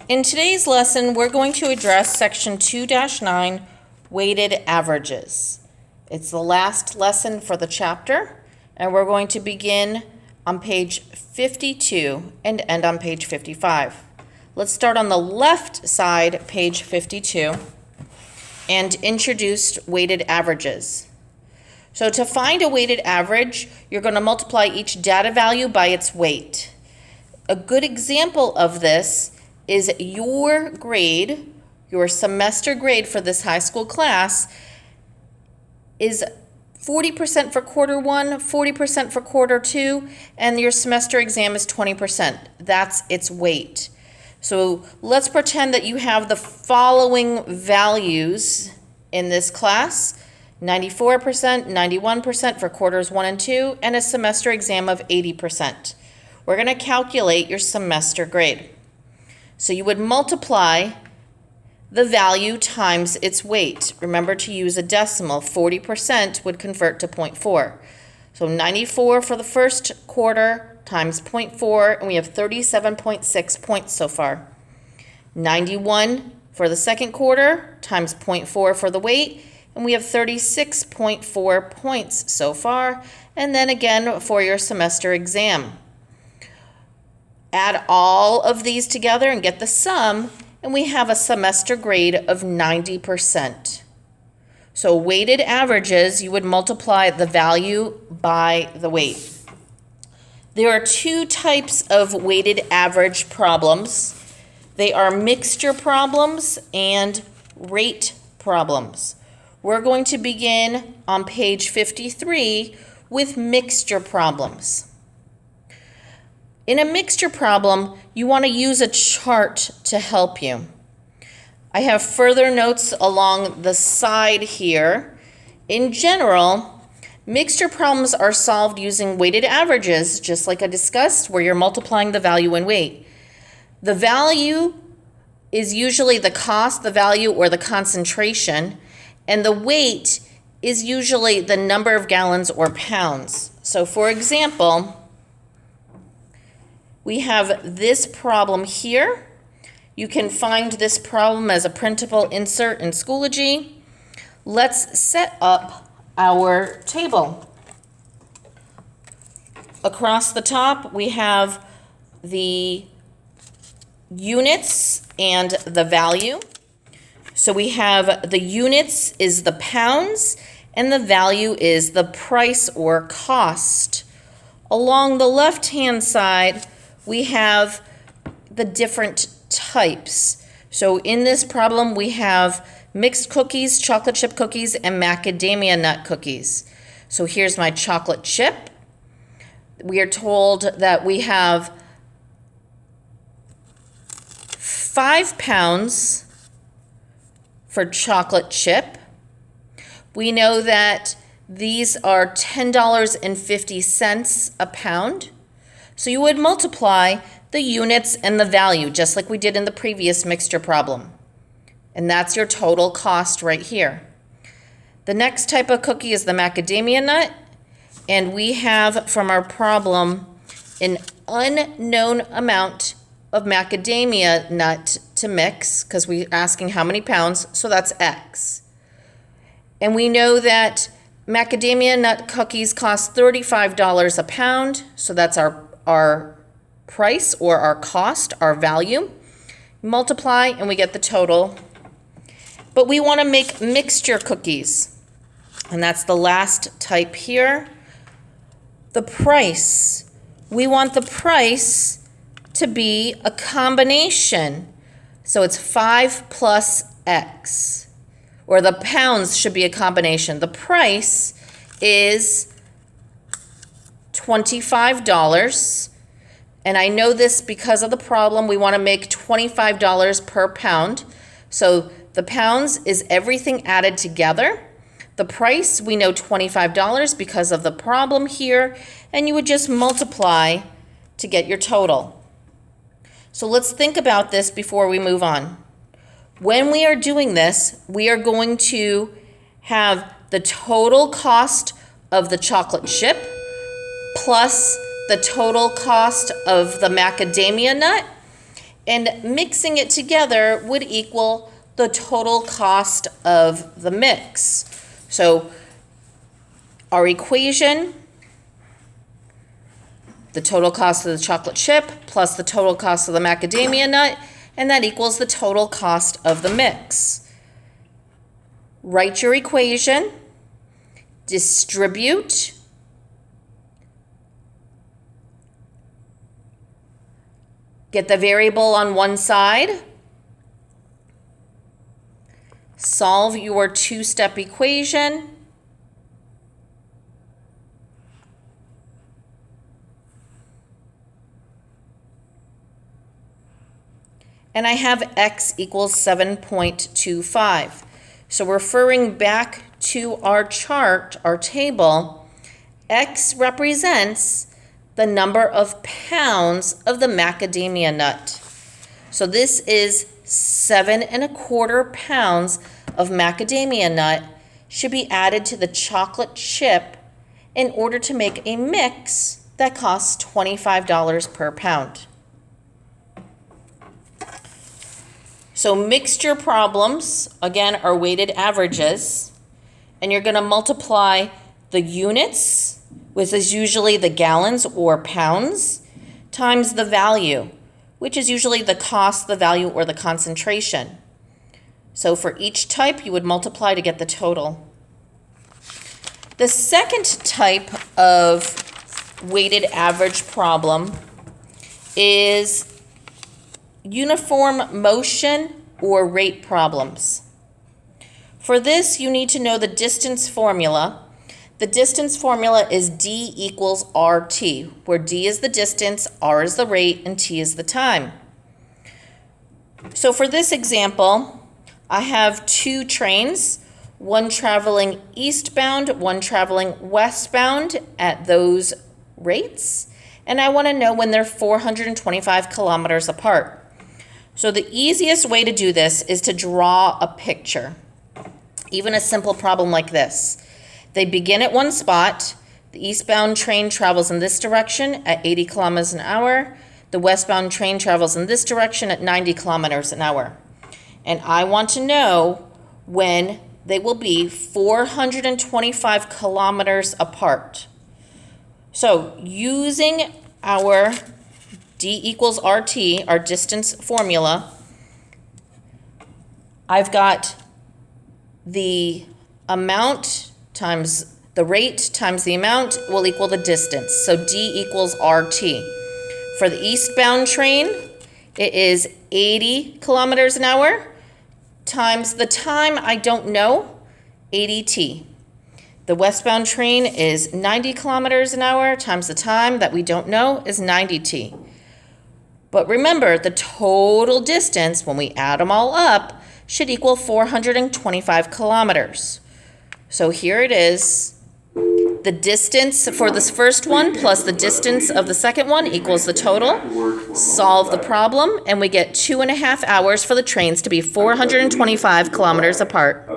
In today's lesson, we're going to address section 2-9, weighted averages. It's the last lesson for the chapter, and we're going to begin on page 52 and end on page 55. Let's start on the left side, page 52, and introduce weighted averages. So to find a weighted average, you're going to multiply each data value by its weight. A good example of this is your grade, your semester grade for this high school class is 40% for quarter one, 40% for quarter two, and your semester exam is 20%. That's its weight. So let's pretend that you have the following values in this class: 94%, 91% for quarters 1 and 2, and a semester exam of 80%. We're going to calculate your semester grade. So you would multiply the value times its weight. Remember to use a decimal. 40% would convert to 0.4. So 94 for the first quarter times 0.4, and we have 37.6 points so far. 91 for the second quarter times 0.4 for the weight, and we have 36.4 points so far. And then again for your semester exam. Add all of these together and get the sum, and we have a semester grade of 90%. So weighted averages, you would multiply the value by the weight. There are two types of weighted average problems. They are mixture problems and rate problems. We're going to begin on page 53 with mixture problems. In a mixture problem, you want to use a chart to help you. I have further notes along the side here. In general, mixture problems are solved using weighted averages, just like I discussed, where you're multiplying the value and weight. The value is usually the cost, the value, or the concentration, and the weight is usually the number of gallons or pounds. So for example, we have this problem here. You can find this problem as a printable insert in Schoology. Let's set up our table. Across the top, we have the units and the value. So we have the units is the pounds, and the value is the price or cost. Along the left-hand side, we have the different types. So in this problem, we have mixed cookies, chocolate chip cookies, and macadamia nut cookies. So here's my chocolate chip. We are told that we have 5 pounds for chocolate chip. We know that these are $10.50 a pound. So you would multiply the units and the value, just like we did in the previous mixture problem. And that's your total cost right here. The next type of cookie is the macadamia nut. And we have from our problem an unknown amount of macadamia nut to mix, because we're asking how many pounds, so that's X. And we know that macadamia nut cookies cost $35 a pound, so that's our price or our cost, our value. Multiply and we get the total. But we want to make mixture cookies, and that's the last type here. The price. We want the price to be a combination. So it's 5 plus X, or the pounds should be a combination. The price is $25, and I know this because of the problem. We want to make $25 per pound. So the pounds is everything added together. The price, we know $25 because of the problem here, and you would just multiply to get your total. So let's think about this before we move on. When we are doing this, we are going to have the total cost of the chocolate chip plus the total cost of the macadamia nut, And mixing it together would equal the total cost of the mix. So our equation, the total cost of the chocolate chip plus the total cost of the macadamia nut, and that equals the total cost of the mix. Write your equation, distribute, get the variable on one side, solve your two-step equation, and I have x equals 7.25. So referring back to our chart, our table, x represents the number of pounds of the macadamia nut. So this is 7¼ pounds of macadamia nut should be added to the chocolate chip in order to make a mix that costs $25 per pound. So mixture problems, again, are weighted averages, and you're going to multiply the units, which is usually the gallons or pounds, times the value, which is usually the cost, the value, or the concentration. So for each type, you would multiply to get the total. The second type of weighted average problem is uniform motion or rate problems. For this, you need to know the distance formula. The distance formula is D equals RT, where D is the distance, R is the rate, and T is the time. So for this example, I have two trains, one traveling eastbound, one traveling westbound at those rates, and I want to know when they're 425 kilometers apart. So the easiest way to do this is to draw a picture, even a simple problem like this. They begin at one spot. The eastbound train travels in this direction at 80 kilometers an hour. The westbound train travels in this direction at 90 kilometers an hour. And I want to know when they will be 425 kilometers apart. So using our D equals RT, our distance formula, I've got the amount times the rate times the amount will equal the distance. So D equals RT. For the eastbound train, it is 80 kilometers an hour times the time I don't know, 80t. The westbound train is 90 kilometers an hour times the time that we don't know is 90t. But remember, the total distance, when we add them all up, should equal 425 kilometers. So here it is. The distance for this first one plus the distance of the second one equals the total. Solve the problem, and we get 2.5 hours for the trains to be 425 kilometers apart.